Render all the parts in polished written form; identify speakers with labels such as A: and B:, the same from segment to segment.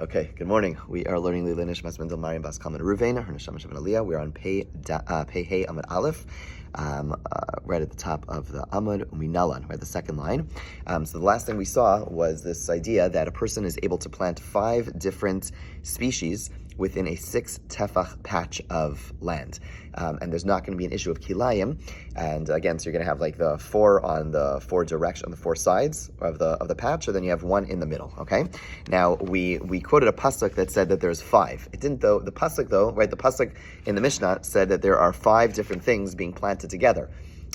A: Okay, good morning. We are learning Lila Nishmas Mendel Mariam Bas Kalman Ruvain, her Neshama Shavan Aliyah. We are on Pei Hey Amud Aleph, right at the top of the Amud Uminalan, right, the second line. So the last thing we saw was this idea that a person is able to plant 5 different species within a 6 tefach patch of land. And there's not going to be an issue of kilayim. And again, so you're going to have like the 4 on the 4 direction, on the 4 sides of the patch, or then you have 1 in the middle, okay? Now, we quoted a pasuk that said that there's 5. It didn't though, the pasuk though, right, the pasuk in the Mishnah said that there are 5 different things being planted together.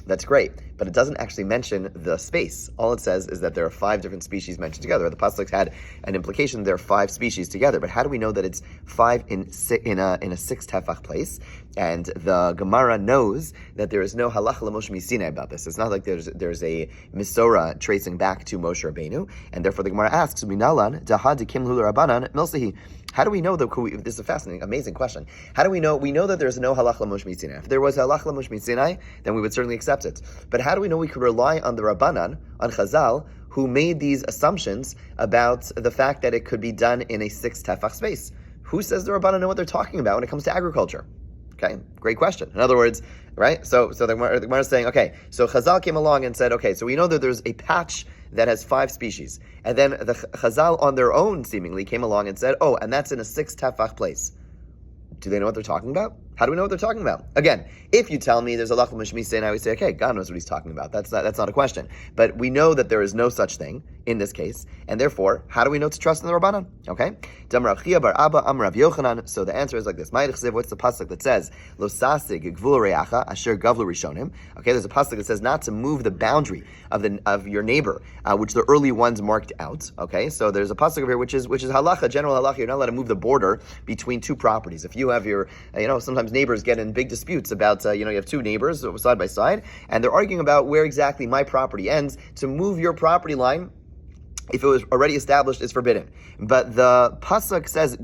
A: That's great, but it doesn't actually mention the space. All it says is that there are 5 different species mentioned together. The pasuk had an implication there are 5 species together, but how do we know that it's 5 in a 6 tefach place? And the Gemara knows that there is no halacha l'Moshe Sinai about this. It's not like there's a Misora tracing back to Moshe Rabbeinu, and therefore the Gemara asks, "Minalan dahad dikim hulu rabbanan milsahi." How do we know that? This is a fascinating, amazing question. How do we know? We know that there's no halacha l'Moshe Sinai. If there was halacha l'Moshe Sinai, then we would certainly accept it. But how do we know we could rely on the Rabbanan, on Chazal, who made these assumptions about the fact that it could be done in a 6 tefach space? Who says the Rabbanan know what they're talking about when it comes to agriculture? Okay, great question. In other words, right? So the Gemara is saying, okay, so Chazal came along and said, okay, so we know that there's a patch that has 5 species. And then the Chazal on their own seemingly came along and said, oh, and that's in a 6 tefach place. Do they know what they're talking about? How do we know what they're talking about? Again, if you tell me there's a halacha l'Moshe Sinai, I would say, okay, God knows what he's talking about. That's not a question. But we know that there is no such thing in this case, and therefore, how do we know to trust in the Rabbanan? Okay? So the answer is like this. What's the pasuk that says, Lo sasig gvul reacha asher gavlu rishonim? Okay, there's a pasuk that says not to move the boundary of your neighbor, which the early ones marked out. Okay, so there's a pasuk over here which is halacha, general halacha. You're not allowed to move the border between 2 properties. If you have your, sometimes neighbors get in big disputes about, you have 2 neighbors side by side, and they're arguing about where exactly my property ends. To move your property line, if it was already established, is forbidden. But the pasuk says,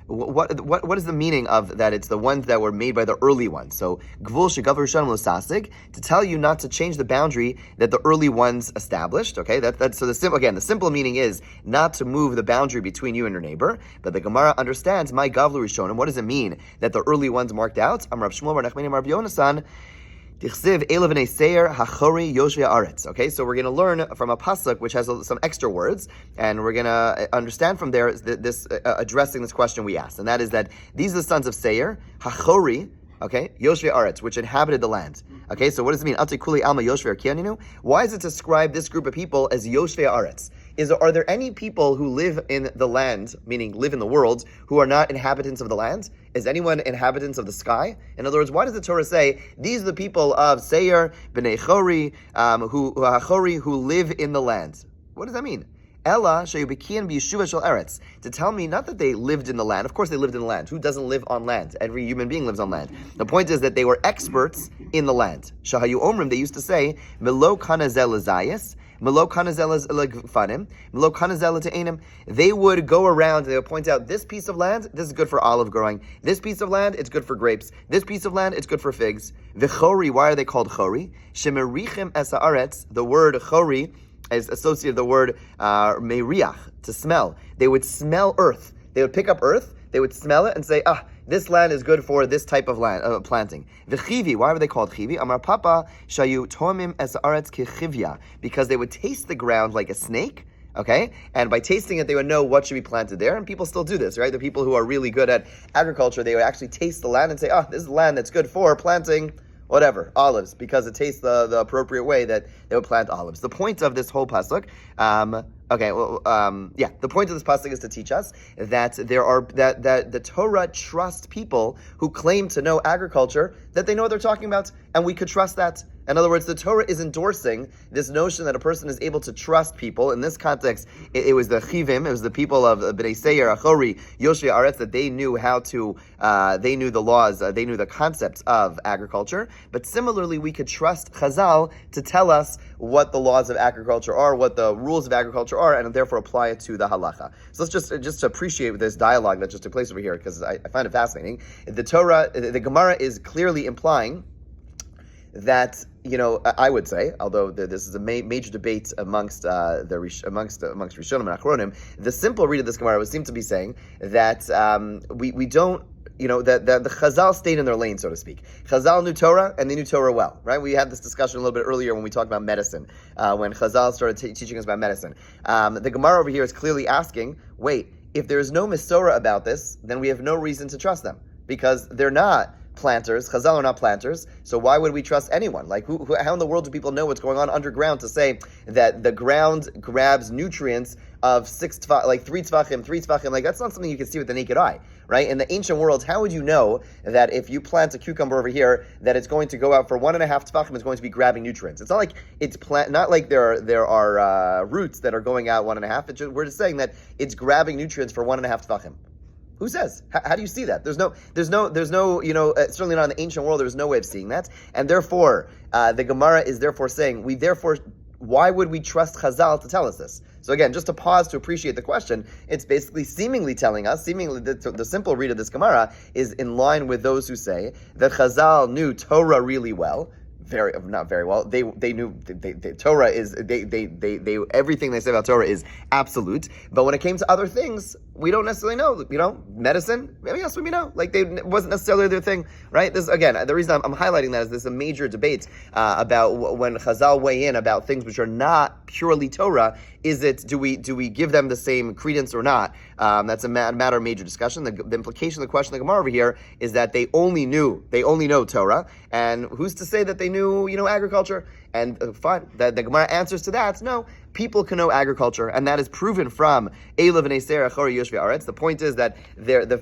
A: what is the meaning of that? It's the ones that were made by the early ones. So gvul shegav rishon l'sasig, to tell you not to change the boundary that the early ones established. Okay, that's so the simple meaning is not to move the boundary between you and your neighbor. But the Gemara understands my gavlu rishonim. What does it mean that the early ones marked out? Amar Rav Shmuel bar Nachmani bar Yonasan. Okay, so we're going to learn from a pasuk which has some extra words, and we're going to understand from there this addressing this question we asked, and that is that these are the sons of Seir, Hachori, okay, Yoshvei Aretz, which inhabited the land. Okay, so what does it mean? Atikuli Alma Yoshvei Arkianinu? Why does it describe this group of people as Yoshvei Aretz? Are there any people who live in the land, meaning live in the world, who are not inhabitants of the land? Is anyone inhabitants of the sky? In other words, why does the Torah say these are the people of Seir, Bnei Chori, who live in the land? What does that mean? Ella sheyubikian b'yeshuva shel eretz, to tell me not that they lived in the land. Of course, they lived in the land. Who doesn't live on land? Every human being lives on land. The point is that they were experts in the land. Shahayu omrim, they used to say, Melo kanazel zayis. They would go around and they would point out, this piece of land, this is good for olive growing. This piece of land, it's good for grapes. This piece of land, it's good for figs. V'chori, why are they called chori? Shemerichem es haaretz, the word chori is associated with the word meriach, to smell. They would smell earth. They would pick up earth, they would smell it and say, this land is good for this type of land planting. V'chivi, why were they called chivi? Amar papa shayu tomim es aretz kichivya, because they would taste the ground like a snake. Okay, and by tasting it, they would know what should be planted there. And people still do this, right? The people who are really good at agriculture, they would actually taste the land and say, this is land that's good for planting whatever, olives, because it tastes the appropriate way that they would plant olives. The point of this whole pasuk, the point of this pasuk is to teach us that that the Torah trusts people who claim to know agriculture, that they know what they're talking about, and we could trust that. In other words, the Torah is endorsing this notion that a person is able to trust people. In this context, it was the Chivim, it was the people of Bnei Seir, Achori, Yoshvei Aretz, that they knew how to, they knew the laws, they knew the concepts of agriculture. But similarly, we could trust Chazal to tell us what the laws of agriculture are, what the rules of agriculture are, and therefore apply it to the halacha. So let's just appreciate this dialogue that just took place over here, because I find it fascinating. The Torah, the Gemara is clearly implying that, I would say, although this is a major debate amongst amongst Rishonim and Achronim, the simple read of this Gemara would seem to be saying that we don't, that the Chazal stayed in their lane, so to speak. Chazal knew Torah, and they knew Torah well, right? We had this discussion a little bit earlier when we talked about medicine, when Chazal started teaching us about medicine. The Gemara over here is clearly asking, wait, if there is no Mesorah about this, then we have no reason to trust them, because they're not planters. Chazal are not planters, so why would we trust anyone? Like, how in the world do people know what's going on underground to say that the ground grabs nutrients of 3 tzvachim? Like, that's not something you can see with the naked eye, right? In the ancient world, how would you know that if you plant a cucumber over here, that it's going to go out for 1.5 tzvachim, is going to be grabbing nutrients? It's not like not like there are roots that are going out 1.5. We're just saying that it's grabbing nutrients for 1.5 tzvachim. Who says? How do you see that? There's no, certainly not in the ancient world, there's no way of seeing that. And therefore, the Gemara is therefore saying, why would we trust Chazal to tell us this? So again, just to pause to appreciate the question, it's basically seemingly telling us, the simple read of this Gemara is in line with those who say that Chazal knew Torah really well. Not very well. They knew Torah is they everything they say about Torah is absolute. But when it came to other things, we don't necessarily know. Medicine, maybe yes, we know. Like, it wasn't necessarily their thing, right? This again, the reason I'm highlighting that is there's a major debate about when Chazal weigh in about things which are not purely Torah. Do we give them the same credence or not? That's a matter of major discussion. The implication of the question of the Gemara over here is that they only know Torah, and who's to say that they knew agriculture? And fine, the Gemara answers to that. No, people can know agriculture, and that is proven from Elav and Eser Achori Yoshvi Aretz. The point is that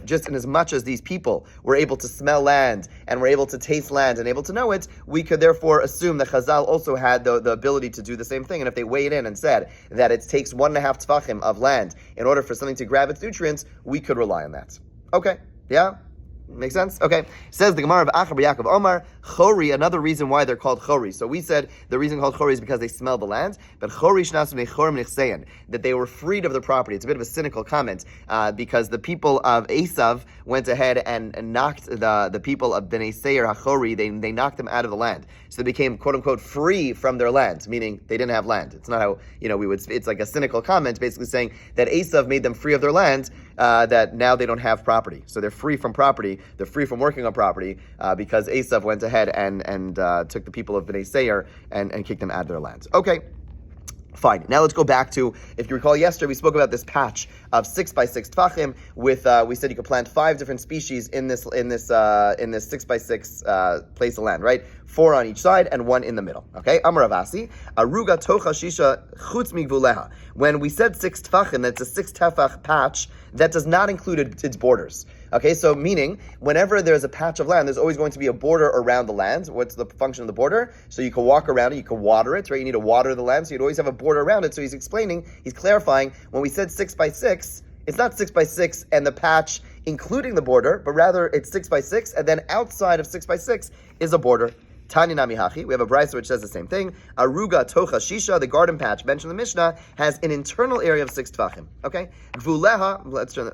A: just in as much as these people were able to smell land and were able to taste land and able to know it, we could therefore assume that Chazal also had the ability to do the same thing. And if they weighed in and said that it takes 1.5 tzvachim of land in order for something to grab its nutrients, we could rely on that. Okay, yeah? Makes sense? Okay. Says the Gemara of Achar Yaakov Omar, Chori, another reason why they're called Chori. So we said the reason called Chori is because they smell the land, but Chori shnasu nechorim nichsein, that they were freed of their property. It's a bit of a cynical comment, because the people of Esav went ahead and knocked the people of Bnei Seir HaChori, they knocked them out of the land. So they became, quote unquote, free from their land, meaning they didn't have land. It's not how, it's like a cynical comment, basically saying that Esav made them free of their land, that now they don't have property. So they're free from property, they're free from working on property, because Esav went ahead and took the people of Bnei Seir and kicked them out of their lands. Okay. Fine. Now let's go back to, if you recall yesterday, we spoke about this patch of 6 by 6 tfachim with, we said you could plant 5 different species in this 6 by 6 place of land, right? 4 on each side and 1 in the middle. Okay? Amar Ravasi, Aruga tocha shisha chutz migvuleha. When we said 6 tfachim, that's a 6 tefach patch, that does not include its borders. Okay, so meaning, whenever there's a patch of land, there's always going to be a border around the land. What's the function of the border? So you can walk around it, you can water it, right? You need to water the land, so you'd always have a border around it. So he's clarifying, when we said 6 by 6, it's not 6 by 6 and the patch including the border, but rather it's 6 by 6, and then outside of 6 by 6 is a border. Tani nami hachi. We have a brayso which says the same thing. Aruga tocha shisha, the garden patch mentioned in the Mishnah, has an internal area of 6 tefachim. Okay? Gvuleha, let's turn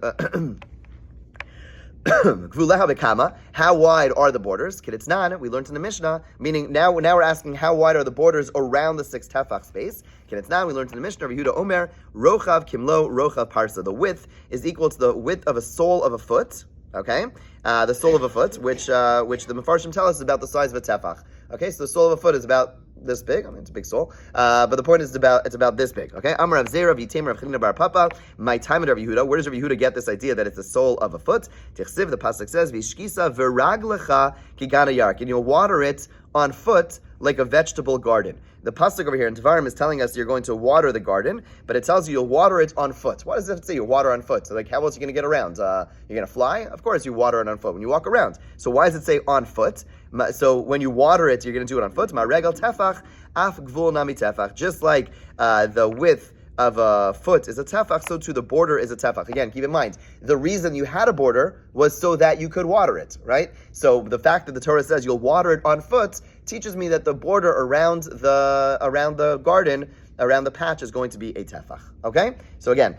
A: Gvuleha bekama, how wide are the borders? Kiditznanan, we learned in the Mishnah, meaning now we're asking how wide are the borders around the 6 tefach space. Kiditznanan, we learned in the Mishnah, Yehuda Omer, Rochav Kimlo, Rochav Parsa. The width is equal to the width of a sole of a foot. Okay, the sole of a foot, which the Mefarshim tell us is about the size of a tefach. Okay, so the sole of a foot is about this big. I mean, it's a big sole, but the point is it's about this big. Okay, Amar Rav Zera V'Tamer Rav Chanina Bar Papa. My time of Rav Yehuda. Where does Rav Yehuda get this idea that it's the sole of a foot? Tichsiv, the pasuk says, V'Shkisa V'Raglecha Kigana Yark, and you'll water it on foot like a vegetable garden. The pasuk over here in Devarim is telling us you're going to water the garden, but it tells you you'll water it on foot. Why does it say you water on foot? So like, how else are you going to get around? You're going to fly? Of course you water it on foot when you walk around. So why does it say on foot? So when you water it, you're going to do it on foot. Ma regal tefach, af gvul nami tefach. Just like the width of a foot is a tefach, so too the border is a tefach. Again, keep in mind, the reason you had a border was so that you could water it, right? So the fact that the Torah says you'll water it on foot teaches me that the border around the garden around the patch is going to be a tefach. Okay? So again,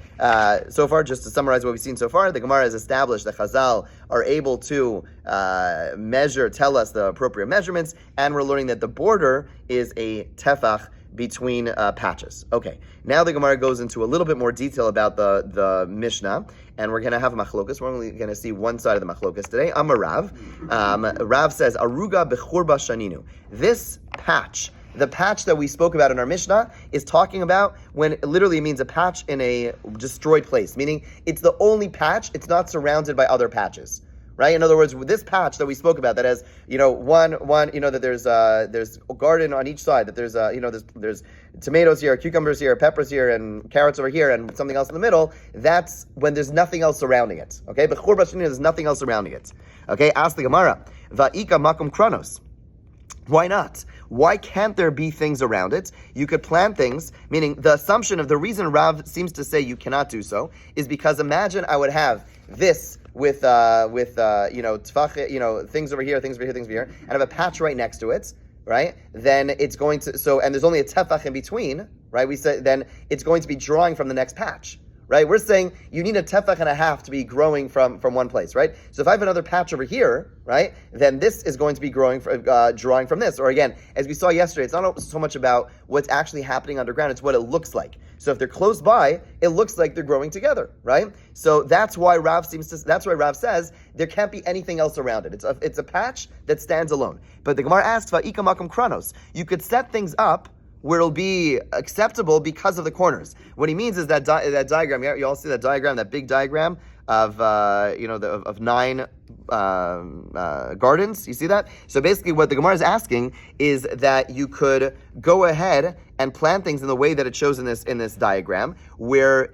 A: so far, just to summarize what we've seen so far, the Gemara has established that Chazal are able to tell us the appropriate measurements, and we're learning that the border is a tefach between patches. Okay, now the Gemara goes into a little bit more detail about the Mishnah, and we're going to have a machlokas. We're only going to see one side of the machlokas today. Amar Rav. Rav says, Aruga bechurba shaninu. This patch, the patch that we spoke about in our Mishnah, is talking about when it literally means a patch in a destroyed place, meaning it's the only patch, it's not surrounded by other patches. Right. In other words, with this patch that we spoke about, that has one that there's a garden on each side, that there's there's tomatoes here, cucumbers here, peppers here, and carrots over here, and something else in the middle. That's when there's nothing else surrounding it. Okay, but chur b'shaninu, there's nothing else surrounding it. Okay, ask the Gemara, va'ika makom kranos. Why not? Why can't there be things around it? You could plant things, meaning the assumption of the reason Rav seems to say you cannot do so is because imagine I would have this with tefach, things over here, things over here, things over here, and have a patch right next to it, right? Then it's going to, and there's only a tefach in between, right? We said then it's going to be drawing from the next patch. Right, we're saying you need a tefach and a half to be growing from one place, right? So if I have another patch over here, right, then this is going to be drawing from this. Or again, as we saw yesterday, it's not so much about what's actually happening underground; it's what it looks like. So if they're close by, it looks like they're growing together, right? So that's why Rav says there can't be anything else around it. It's a patch that stands alone. But the Gemara asks, "Va'ika makom kranos." You could set things up where it'll be acceptable because of the corners. What he means is that that diagram. You all see that diagram, that big diagram of of 9 gardens. You see that? So basically, what the Gemara is asking is that you could go ahead and plant things in the way that it shows in this diagram, where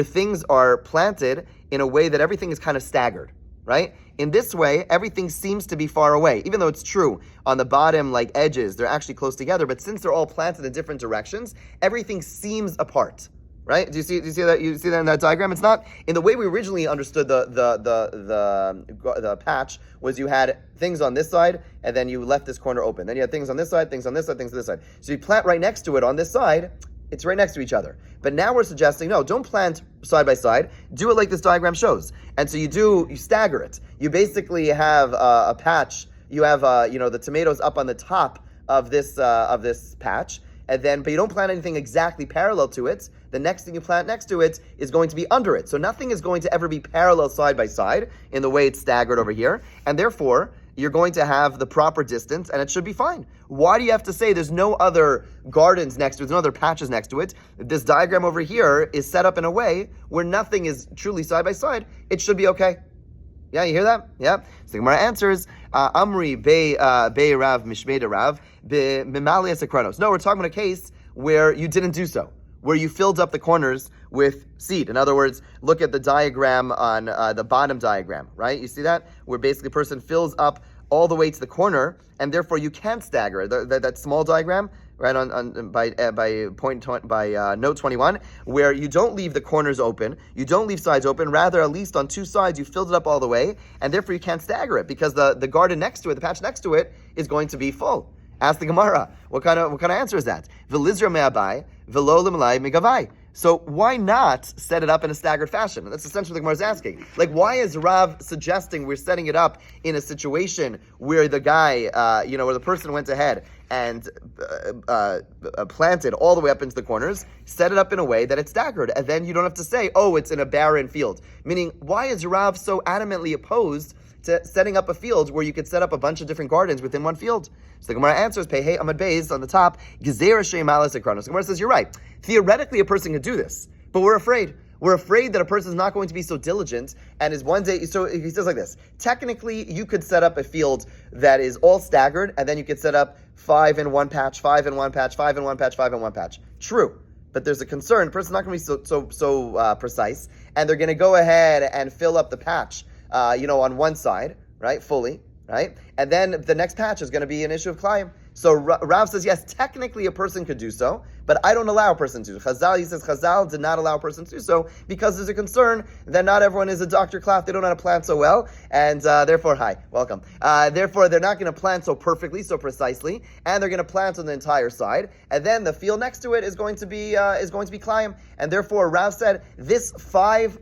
A: things are planted in a way that everything is kind of staggered, right? In this way, everything seems to be far away, even though it's true on the bottom, edges, they're actually close together. But since they're all planted in different directions, everything seems apart, right? Do you see that? You see that in that diagram? It's not in the way we originally understood the patch. Was you had things on this side, and then you left this corner open. Then you had things on this side, things on this side, things on this side. So you plant right next to it on this side. It's right next to each other. But now we're suggesting, no, don't plant side by side. Do it like this diagram shows. And so you stagger it. You basically have a patch. You have, the tomatoes up on the top of this patch. But you don't plant anything exactly parallel to it. The next thing you plant next to it is going to be under it. So nothing is going to ever be parallel side by side in the way it's staggered over here. And therefore, you're going to have the proper distance, and it should be fine. Why do you have to say there's no other gardens next to it, there's no other patches next to it? This diagram over here is set up in a way where nothing is truly side by side. It should be okay. Yeah, you hear that? Yeah. So the Gemara answers, Amri be Rav Mishmeda Rav be Mimalias Akranos. No, we're talking about a case where you didn't do so, where you filled up the corners with seed. In other words, look at the diagram on the bottom diagram, right? You see that? Where basically a person fills up all the way to the corner, and therefore you can't stagger it. That small diagram, right, by note 21, where you don't leave the corners open, you don't leave sides open, rather at least on 2 sides you filled it up all the way, and therefore you can't stagger it, because the garden next to it, the patch next to it, is going to be full. Ask the Gemara, what kind of answer is that? V'lizra me'abai, v'lo l'malai megavai. So why not set it up in a staggered fashion? That's essentially what the Gemara is asking. Why is Rav suggesting we're setting it up in a situation where the guy, where the person went ahead and planted all the way up into the corners, set it up in a way that it's staggered, and then you don't have to say, oh, it's in a barren field. Meaning, why is Rav so adamantly opposed to setting up a field where you could set up a bunch of different gardens within one field? So the Gemara answers, Pehei Amud Beis on the top, Gezerah Shei Malas Akranos. The Gemara says, you're right. Theoretically, a person could do this, but we're afraid. We're afraid that a person is not going to be so diligent and is one day, so he says like this, technically you could set up a field that is all staggered, and then you could set up 5 in one patch, 5 in one patch, 5 in one patch, 5 in one patch. True. But there's a concern, the person's not going to be so precise, and they're going to go ahead and fill up the patch, on one side, right, fully, right? And then the next patch is going to be an issue of Klayim. So Rav says, yes, technically a person could do so, but I don't allow a person to. He says Chazal did not allow a person to do so because there's a concern that not everyone is a Dr. Clough. They don't know how to plant so well, and therefore, hi, welcome. Therefore, they're not going to plant so perfectly, so precisely, and they're going to plant on the entire side, and then the field next to it is going to be Klayim, and therefore Rav said this 5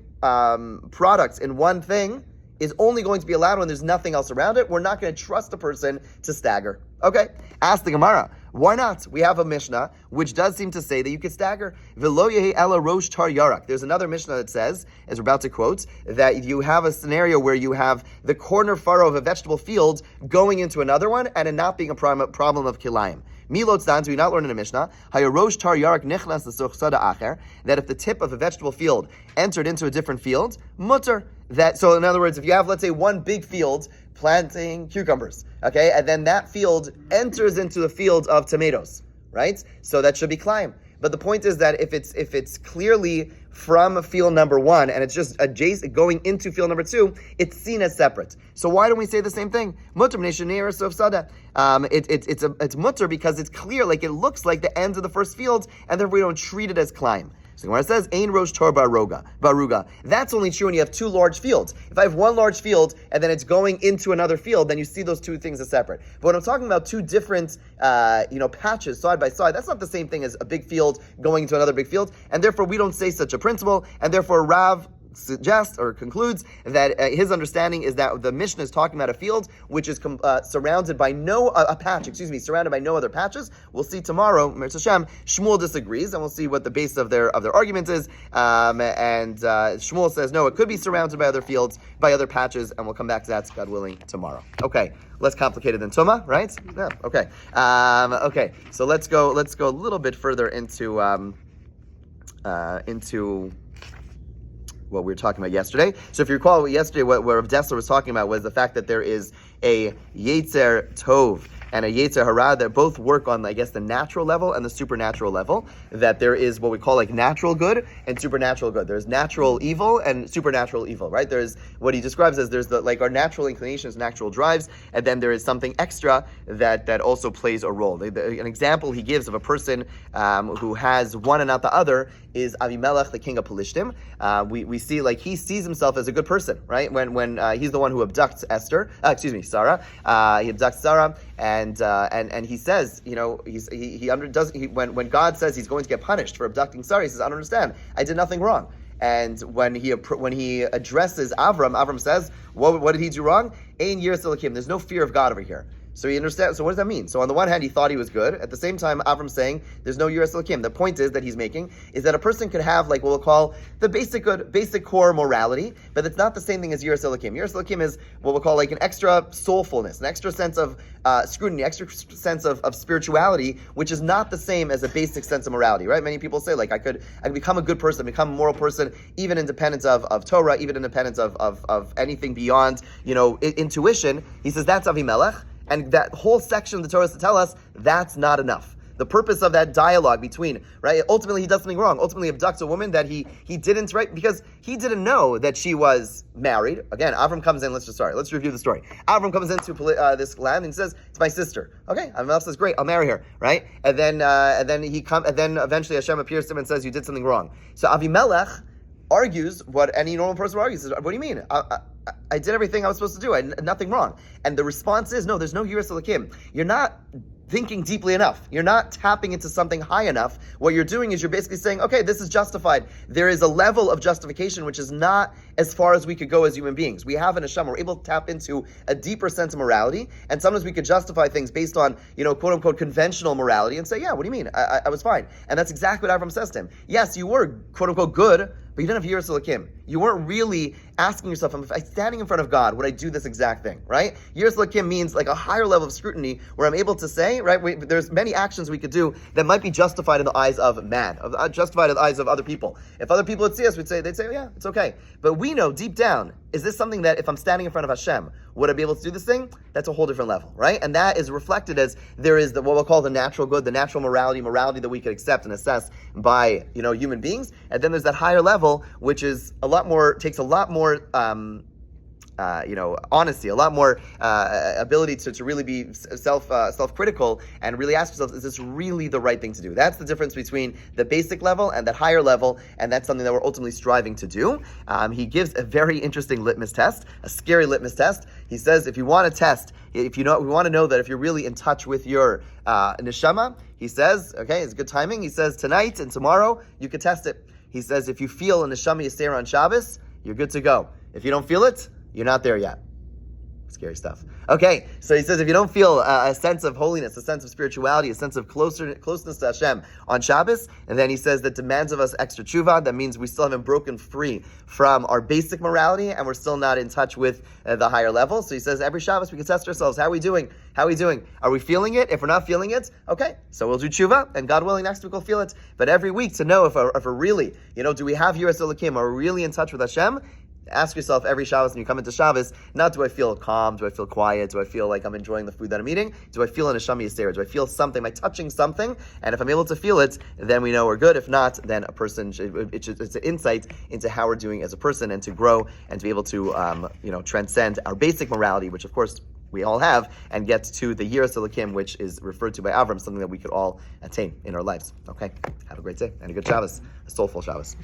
A: products in one thing is only going to be allowed when there's nothing else around it. We're not going to trust a person to stagger. Okay, ask the Gemara. Why not? We have a Mishnah which does seem to say that you could stagger. V'lo yehi ela rosh tar yarak. There's another Mishnah that says, as we're about to quote, that you have a scenario where you have the corner furrow of a vegetable field going into another one and it not being a problem of kilayim. Milot stands, we not learn in a Mishnah, hayarosh tar yarak nichnas l'soch sada acher, that if the tip of a vegetable field entered into a different field, mutter. So in other words, if you have, let's say, one big field planting cucumbers, okay, and then that field enters into the field of tomatoes, right? So that should be Klayim. But the point is that if it's clearly from field number 1 and it's just adjacent going into field number 2, it's seen as separate. So why don't we say the same thing? Mutter b'nei sof sada. It's mutter because it's clear, like it looks like the end of the first field, and therefore we don't treat it as Klayim. So when it says Ein Rosh Tor Baruga, that's only true when you have 2 large fields. If I have one large field and then it's going into another field, then you see those 2 things as separate. But when I'm talking about 2 different patches side by side, that's not the same thing as a big field going into another big field, and therefore we don't say such a principle, and therefore Rav suggests or concludes that his understanding is that the Mishnah is talking about a field which is surrounded by surrounded by no other patches. We'll see tomorrow, Mirz Hashem, Shmuel disagrees, and we'll see what the base of their argument is. And Shmuel says no, it could be surrounded by other fields, by other patches, and we'll come back to that, God willing, tomorrow. Okay, less complicated than Tuma, right? Yeah. Okay. Okay. So let's go a little bit further into what we were talking about yesterday. So if you recall, what Rav Dessler was talking about was the fact that there is a Yetzer Tov and a Yetzer Hara that both work on, I guess, the natural level and the supernatural level. That there is what we call like natural good and supernatural good. There's natural evil and supernatural evil, right? There's what he describes as there's our natural inclinations, natural drives, and then there is something extra that also plays a role. An example he gives of a person who has one and not the other is Avimelech, the king of Pelishtim. We see he sees himself as a good person, right? When he's the one who abducts Sarah. He abducts Sarah, and he says, when God says he's going to get punished for abducting Sarah, he says, I don't understand. I did nothing wrong. And when he addresses Avram says, what did he do wrong? Ein yiras Elokim. There's no fear of God over here. So he understands. So what does that mean? So on the one hand, he thought he was good. At the same time, Avram's saying there's no yiras Elokim. The point is that he's making is that a person could have what we'll call the basic core morality, but it's not the same thing as yiras Elokim. Yiras Elokim is what we'll call an extra soulfulness, an extra sense of scrutiny, extra sense of spirituality, which is not the same as a basic sense of morality, right? Many people say I could become a good person, become a moral person, even independent of Torah, even independent of anything beyond intuition. He says that's Avimelech. And that whole section of the Torah is to tell us that's not enough. The purpose of that dialogue between, right? Ultimately, he does something wrong. Ultimately, abducts a woman that he didn't, right? Because he didn't know that she was married. Again, Avram comes in. Let's review the story. Avram comes into this land and says, "It's my sister." Okay, Avimelech says, "Great, I'll marry her." Right? And then eventually Hashem appears to him and says, "You did something wrong." So Avimelech argues what any normal person would argue. He says, "What do you mean? I did everything I was supposed to do. I did nothing wrong." And the response is, no, there's no yiras Elokim. You're not thinking deeply enough. You're not tapping into something high enough. What you're doing is you're basically saying, okay, this is justified. There is a level of justification which is not as far as we could go as human beings. We have an Hashem. We're able to tap into a deeper sense of morality, and sometimes we could justify things based on, quote unquote, conventional morality and say, yeah, what do you mean? I was fine. And that's exactly what Avram says to him. Yes, you were, quote unquote, good, but you didn't have yiras Elokim. You weren't really asking yourself, if I'm standing in front of God, would I do this exact thing, right? Yiras Elokim means a higher level of scrutiny where I'm able to say, right, there's many actions we could do that might be justified in the eyes of man, justified in the eyes of other people. If other people would see us, they'd say, yeah, it's okay. But we know deep down, is this something that if I'm standing in front of Hashem, would I be able to do this thing? That's a whole different level, right? And that is reflected as there is what we'll call the natural good, the natural morality that we could accept and assess by, human beings. And then there's that higher level, which is takes a lot more honesty, a lot more ability to really be self-critical and really ask yourselves, is this really the right thing to do? That's the difference between the basic level and that higher level, and that's something that we're ultimately striving to do. He gives a very interesting litmus test, a scary litmus test. He says, if you want to test, we want to know that if you're really in touch with your neshama, he says, okay, it's good timing. He says, tonight and tomorrow, you can test it. He says, if you feel a neshama yisera on Shabbos, you're good to go. If you don't feel it, you're not there yet. Scary stuff. Okay, so he says if you don't feel a sense of holiness, a sense of spirituality, a sense of closeness to Hashem on Shabbos, and then he says that demands of us extra tshuva, that means we still haven't broken free from our basic morality and we're still not in touch with the higher level. So he says every Shabbos we can test ourselves. How are we doing? How are we doing? Are we feeling it? If we're not feeling it, okay, so we'll do tshuva, and God willing, next week we'll feel it. But every week to know if we're really, do we have Yiras Elokim? Are we really in touch with Hashem? Ask yourself every Shabbos when you come into Shabbos, not do I feel calm, do I feel quiet, do I feel like I'm enjoying the food that I'm eating, do I feel an neshama yisera, do I feel something, am I touching something? And if I'm able to feel it, then we know we're good. If not, then a person, it's an insight into how we're doing as a person and to grow and to be able to, transcend our basic morality, which of course we all have, and get to the Yiras Elokim, which is referred to by Avram, something that we could all attain in our lives. Okay, have a great day and a good Shabbos, a soulful Shabbos.